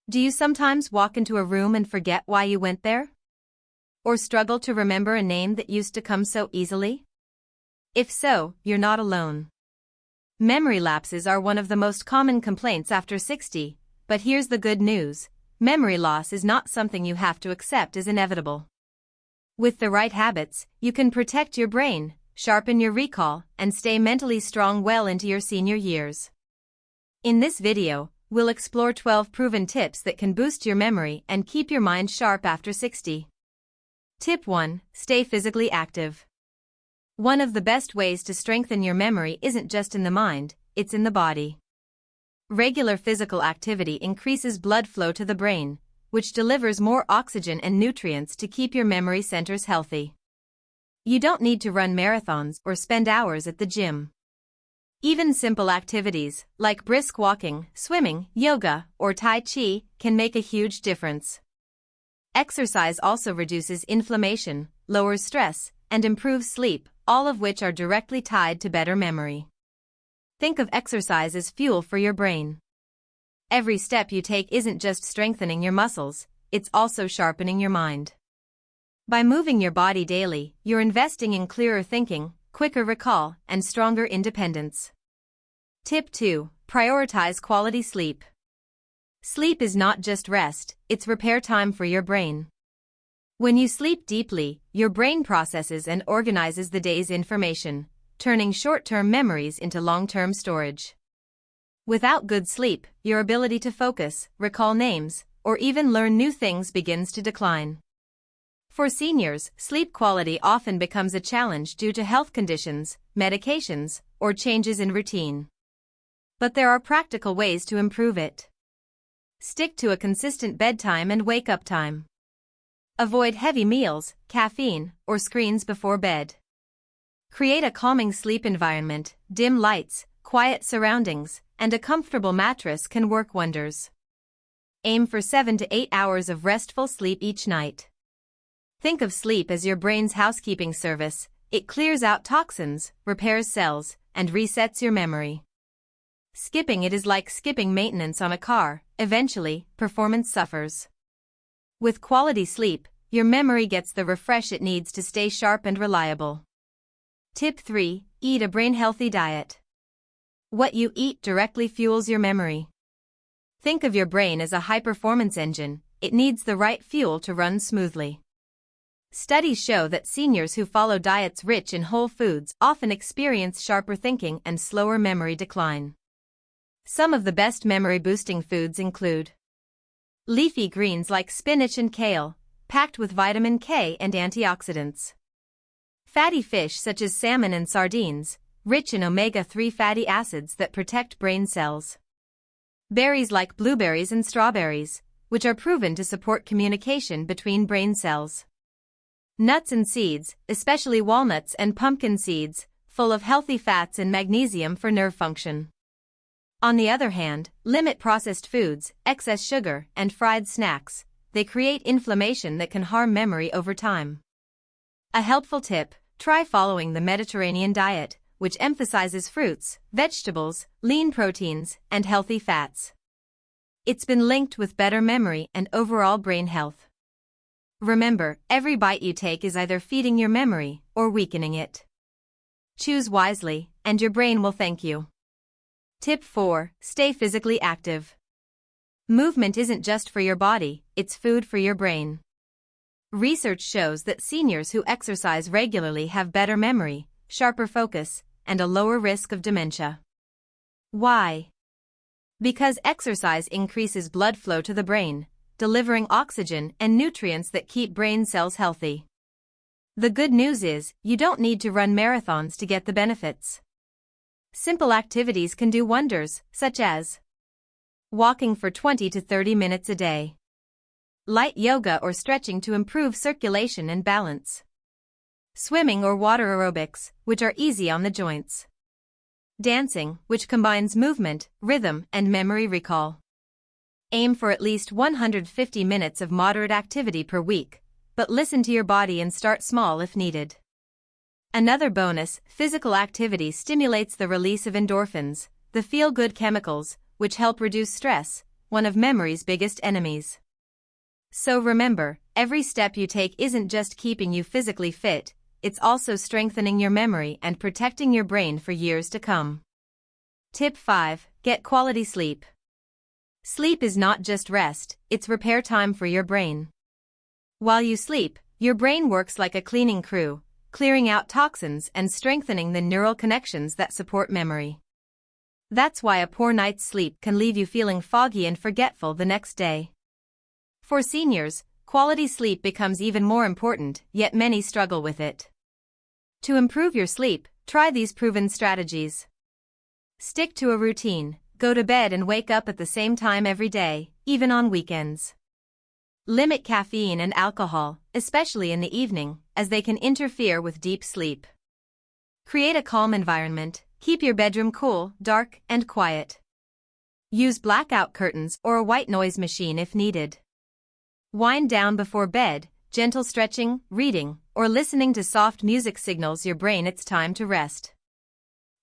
Do you sometimes walk into a room and forget why you went there? Or struggle to remember a name that used to come so easily? If so, you're not alone. Memory lapses are one of the most common complaints after 60, but here's the good news: memory loss is not something you have to accept as inevitable. With the right habits, you can protect your brain, sharpen your recall, and stay mentally strong well into your senior years. In this video, we'll explore 12 proven tips that can boost your memory and keep your mind sharp after 60. Tip 1. Stay physically active. One of the best ways to strengthen your memory isn't just in the mind, it's in the body. Regular physical activity increases blood flow to the brain, which delivers more oxygen and nutrients to keep your memory centers healthy. You don't need to run marathons or spend hours at the gym. Even simple activities, like brisk walking, swimming, yoga, or Tai Chi, can make a huge difference. Exercise also reduces inflammation, lowers stress, and improves sleep, all of which are directly tied to better memory. Think of exercise as fuel for your brain. Every step you take isn't just strengthening your muscles, it's also sharpening your mind. By moving your body daily, you're investing in clearer thinking, quicker recall, and stronger independence. Tip 2. Prioritize quality sleep. Sleep is not just rest, it's repair time for your brain. When you sleep deeply, your brain processes and organizes the day's information, turning short-term memories into long-term storage. Without good sleep, your ability to focus, recall names, or even learn new things begins to decline. For seniors, sleep quality often becomes a challenge due to health conditions, medications, or changes in routine. But there are practical ways to improve it. Stick to a consistent bedtime and wake-up time. Avoid heavy meals, caffeine, or screens before bed. Create a calming sleep environment. Dim lights, quiet surroundings, and a comfortable mattress can work wonders. Aim for 7 to 8 hours of restful sleep each night. Think of sleep as your brain's housekeeping service. It clears out toxins, repairs cells, and resets your memory. Skipping it is like skipping maintenance on a car. Eventually, performance suffers. With quality sleep, your memory gets the refresh it needs to stay sharp and reliable. Tip 3. Eat a brain-healthy diet. What you eat directly fuels your memory. Think of your brain as a high-performance engine. It needs the right fuel to run smoothly. Studies show that seniors who follow diets rich in whole foods often experience sharper thinking and slower memory decline. Some of the best memory-boosting foods include leafy greens like spinach and kale, packed with vitamin K and antioxidants. Fatty fish such as salmon and sardines, rich in omega-3 fatty acids that protect brain cells. Berries like blueberries and strawberries, which are proven to support communication between brain cells. Nuts and seeds, especially walnuts and pumpkin seeds, full of healthy fats and magnesium for nerve function. On the other hand, limit processed foods, excess sugar, and fried snacks. They create inflammation that can harm memory over time. A helpful tip: try following the Mediterranean diet, which emphasizes fruits, vegetables, lean proteins, and healthy fats. It's been linked with better memory and overall brain health. Remember, every bite you take is either feeding your memory or weakening it. Choose wisely, and your brain will thank you. Tip 4. Stay physically active. Movement isn't just for your body, it's food for your brain. Research shows that seniors who exercise regularly have better memory, sharper focus, and a lower risk of dementia. Why? Because exercise increases blood flow to the brain, delivering oxygen and nutrients that keep brain cells healthy. The good news is, you don't need to run marathons to get the benefits. Simple activities can do wonders, such as walking for 20 to 30 minutes a day. Light yoga or stretching to improve circulation and balance. Swimming or water aerobics, which are easy on the joints. Dancing, which combines movement, rhythm, and memory recall. Aim for at least 150 minutes of moderate activity per week, but listen to your body and start small if needed. Another bonus: physical activity stimulates the release of endorphins, the feel-good chemicals, which help reduce stress, one of memory's biggest enemies. So remember, every step you take isn't just keeping you physically fit, it's also strengthening your memory and protecting your brain for years to come. Tip 5. Get quality sleep. Sleep is not just rest, it's repair time for your brain. While you sleep, your brain works like a cleaning crew, clearing out toxins and strengthening the neural connections that support memory. That's why a poor night's sleep can leave you feeling foggy and forgetful the next day. For seniors, quality sleep becomes even more important, yet many struggle with it. To improve your sleep, try these proven strategies. Stick to a routine. Go to bed and wake up at the same time every day, even on weekends. Limit caffeine and alcohol, especially in the evening, as they can interfere with deep sleep. Create a calm environment. Keep your bedroom cool, dark, and quiet. Use blackout curtains or a white noise machine if needed. Wind down before bed. Gentle stretching, reading, or listening to soft music signals your brain it's time to rest.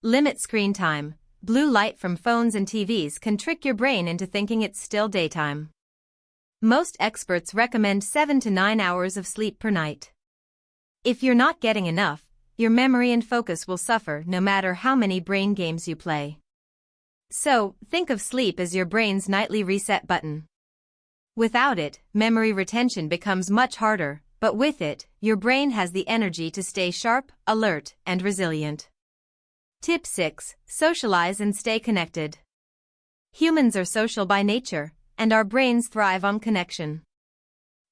Limit screen time. Blue light from phones and TVs can trick your brain into thinking it's still daytime. Most experts recommend 7 to 9 hours of sleep per night. If you're not getting enough, your memory and focus will suffer no matter how many brain games you play. So, think of sleep as your brain's nightly reset button. Without it, memory retention becomes much harder, but with it, your brain has the energy to stay sharp, alert, and resilient. Tip 6. Socialize and stay connected. Humans are social by nature, and our brains thrive on connection.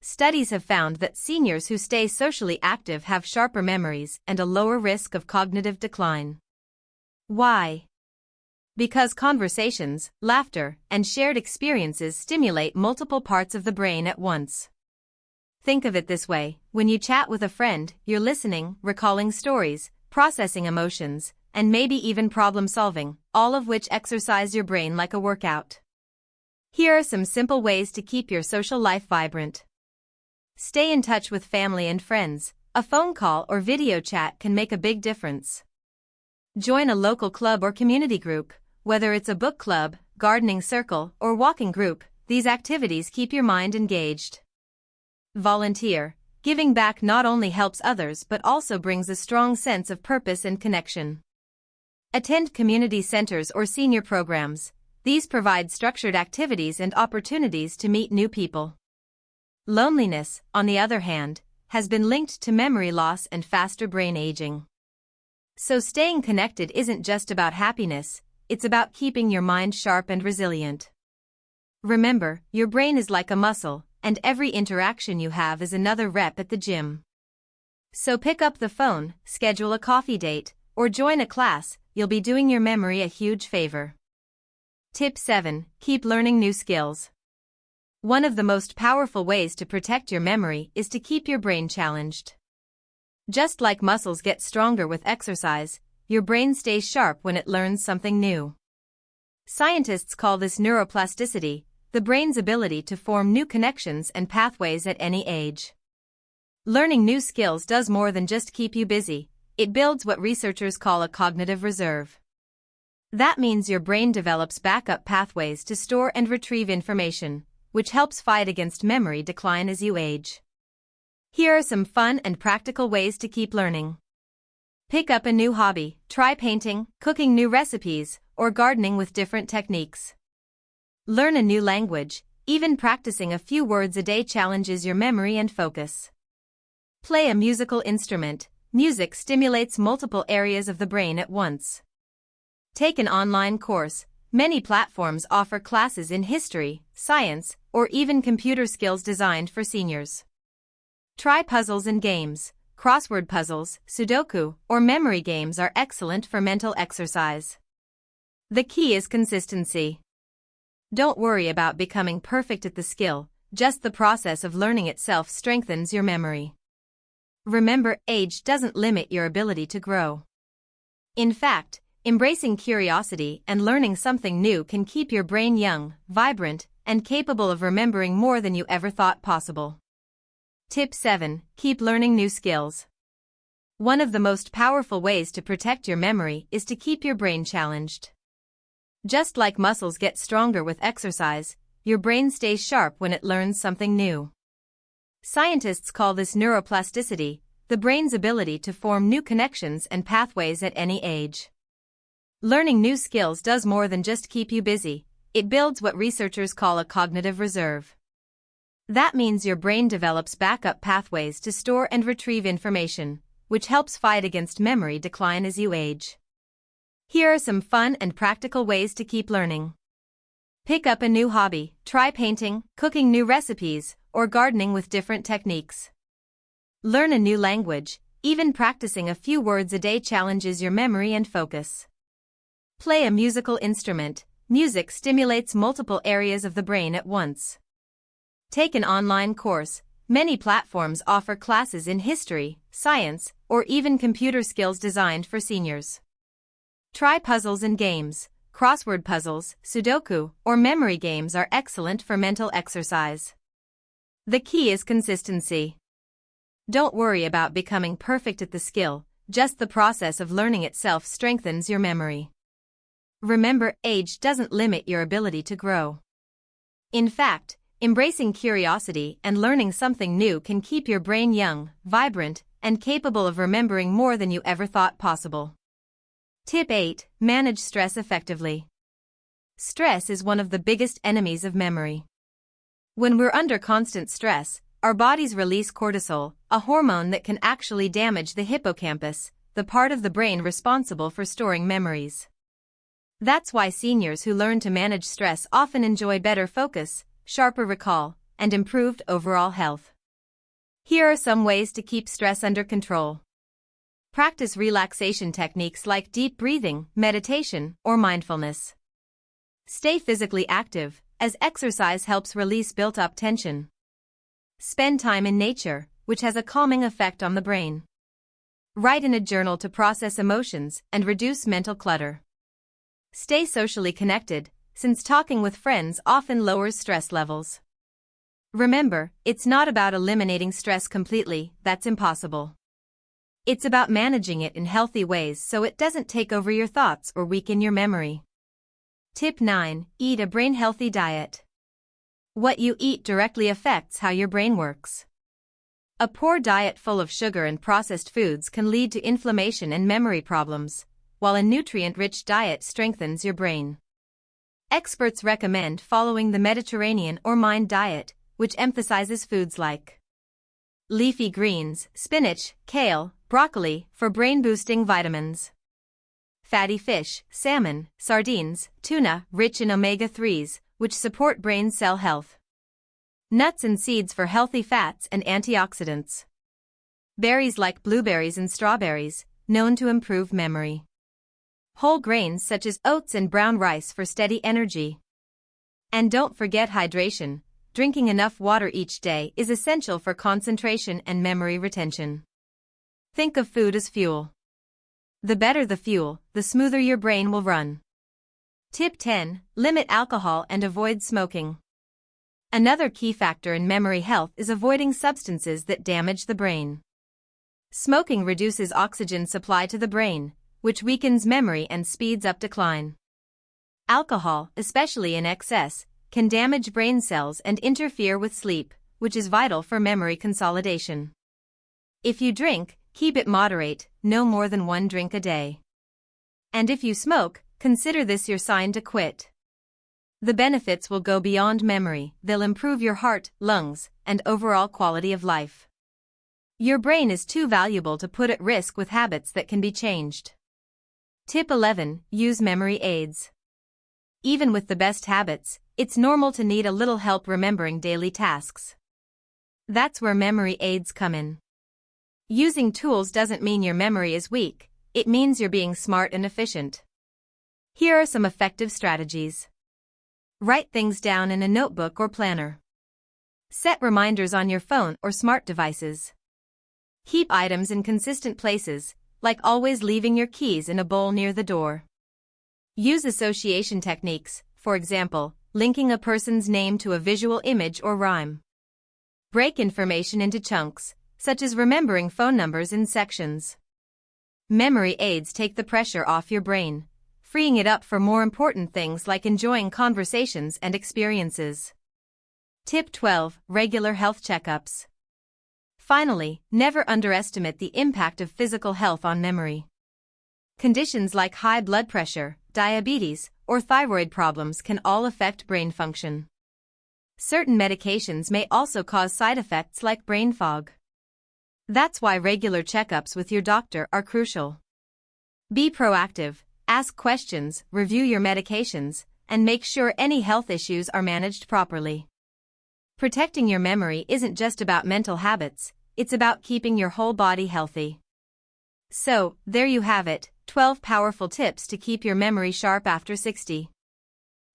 Studies have found that seniors who stay socially active have sharper memories and a lower risk of cognitive decline. Why? Because conversations, laughter, and shared experiences stimulate multiple parts of the brain at once. Think of it this way: when you chat with a friend, you're listening, recalling stories, processing emotions, and maybe even problem-solving, all of which exercise your brain like a workout. Here are some simple ways to keep your social life vibrant. Stay in touch with family and friends. A phone call or video chat can make a big difference. Join a local club or community group. Whether it's a book club, gardening circle, or walking group, these activities keep your mind engaged. Volunteer. Giving back not only helps others but also brings a strong sense of purpose and connection. Attend community centers or senior programs. These provide structured activities and opportunities to meet new people. Loneliness, on the other hand, has been linked to memory loss and faster brain aging. So staying connected isn't just about happiness, it's about keeping your mind sharp and resilient. Remember, your brain is like a muscle, and every interaction you have is another rep at the gym. So pick up the phone, schedule a coffee date, or join a class. You'll be doing your memory a huge favor. Tip 7. Keep learning new skills. One of the most powerful ways to protect your memory is to keep your brain challenged. Just like muscles get stronger with exercise, your brain stays sharp when it learns something new. Scientists call this neuroplasticity, the brain's ability to form new connections and pathways at any age. Learning new skills does more than just keep you busy. It builds what researchers call a cognitive reserve. That means your brain develops backup pathways to store and retrieve information, which helps fight against memory decline as you age. Here are some fun and practical ways to keep learning. Pick up a new hobby. Try painting, cooking new recipes, or gardening with different techniques. Learn a new language. Even practicing a few words a day challenges your memory and focus. Play a musical instrument. Music stimulates multiple areas of the brain at once. Take an online course. Many platforms offer classes in history, science, or even computer skills designed for seniors. Try puzzles and games. Crossword puzzles, Sudoku, or memory games are excellent for mental exercise. The key is consistency. Don't worry about becoming perfect at the skill, just the process of learning itself strengthens your memory. Remember, age doesn't limit your ability to grow. In fact, embracing curiosity and learning something new can keep your brain young, vibrant, and capable of remembering more than you ever thought possible. Tip 7. Keep learning new skills. One of the most powerful ways to protect your memory is to keep your brain challenged. Just like muscles get stronger with exercise, your brain stays sharp when it learns something new. Scientists call this neuroplasticity, the brain's ability to form new connections and pathways at any age. Learning new skills does more than just keep you busy, it builds what researchers call a cognitive reserve. That means your brain develops backup pathways to store and retrieve information, which helps fight against memory decline as you age. Here are some fun and practical ways to keep learning. Pick up a new hobby, try painting, cooking new recipes, or gardening with different techniques. Learn a new language, even practicing a few words a day challenges your memory and focus. Play a musical instrument, music stimulates multiple areas of the brain at once. Take an online course, many platforms offer classes in history, science, or even computer skills designed for seniors. Try puzzles and games, crossword puzzles, Sudoku, or memory games are excellent for mental exercise. The key is consistency. Don't worry about becoming perfect at the skill, just the process of learning itself strengthens your memory. Remember, age doesn't limit your ability to grow. In fact, embracing curiosity and learning something new can keep your brain young, vibrant, and capable of remembering more than you ever thought possible. Tip 8. Manage stress effectively. Stress is one of the biggest enemies of memory. When we're under constant stress, our bodies release cortisol, a hormone that can actually damage the hippocampus, the part of the brain responsible for storing memories. That's why seniors who learn to manage stress often enjoy better focus, sharper recall, and improved overall health. Here are some ways to keep stress under control. Practice relaxation techniques like deep breathing, meditation, or mindfulness. Stay physically active, as exercise helps release built-up tension. Spend time in nature, which has a calming effect on the brain. Write in a journal to process emotions and reduce mental clutter. Stay socially connected, since talking with friends often lowers stress levels. Remember, it's not about eliminating stress completely, that's impossible. It's about managing it in healthy ways so it doesn't take over your thoughts or weaken your memory. Tip 9. Eat a brain-healthy diet. What you eat directly affects how your brain works. A poor diet full of sugar and processed foods can lead to inflammation and memory problems, while a nutrient-rich diet strengthens your brain. Experts recommend following the Mediterranean or Mind diet, which emphasizes foods like leafy greens, spinach, kale, broccoli, for brain-boosting vitamins. Fatty fish, salmon, sardines, tuna, rich in omega-3s, which support brain cell health. Nuts and seeds for healthy fats and antioxidants. Berries like blueberries and strawberries, known to improve memory. Whole grains such as oats and brown rice for steady energy. And don't forget hydration. Drinking enough water each day is essential for concentration and memory retention. Think of food as fuel. The better the fuel, the smoother your brain will run. Tip 10. Limit alcohol and avoid smoking. Another key factor in memory health is avoiding substances that damage the brain. Smoking reduces oxygen supply to the brain, which weakens memory and speeds up decline. Alcohol, especially in excess, can damage brain cells and interfere with sleep, which is vital for memory consolidation. If you drink, keep it moderate, no more than 1 drink a day. And if you smoke, consider this your sign to quit. The benefits will go beyond memory, they'll improve your heart, lungs, and overall quality of life. Your brain is too valuable to put at risk with habits that can be changed. Tip 11. Use memory aids. Even with the best habits, it's normal to need a little help remembering daily tasks. That's where memory aids come in. Using tools doesn't mean your memory is weak, it means you're being smart and efficient. Here are some effective strategies. Write things down in a notebook or planner. Set reminders on your phone or smart devices. Keep items in consistent places, like always leaving your keys in a bowl near the door. Use association techniques, for example, linking a person's name to a visual image or rhyme. Break information into chunks, such as remembering phone numbers in sections. Memory aids take the pressure off your brain, freeing it up for more important things like enjoying conversations and experiences. Tip 12. Regular health checkups. Finally, never underestimate the impact of physical health on memory. Conditions like high blood pressure, diabetes, or thyroid problems can all affect brain function. Certain medications may also cause side effects like brain fog. That's why regular checkups with your doctor are crucial. Be proactive, ask questions, review your medications, and make sure any health issues are managed properly. Protecting your memory isn't just about mental habits, it's about keeping your whole body healthy. So, there you have it, 12 powerful tips to keep your memory sharp after 60.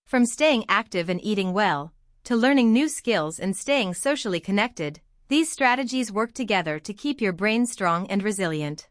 From staying active and eating well, to learning new skills and staying socially connected, these strategies work together to keep your brain strong and resilient.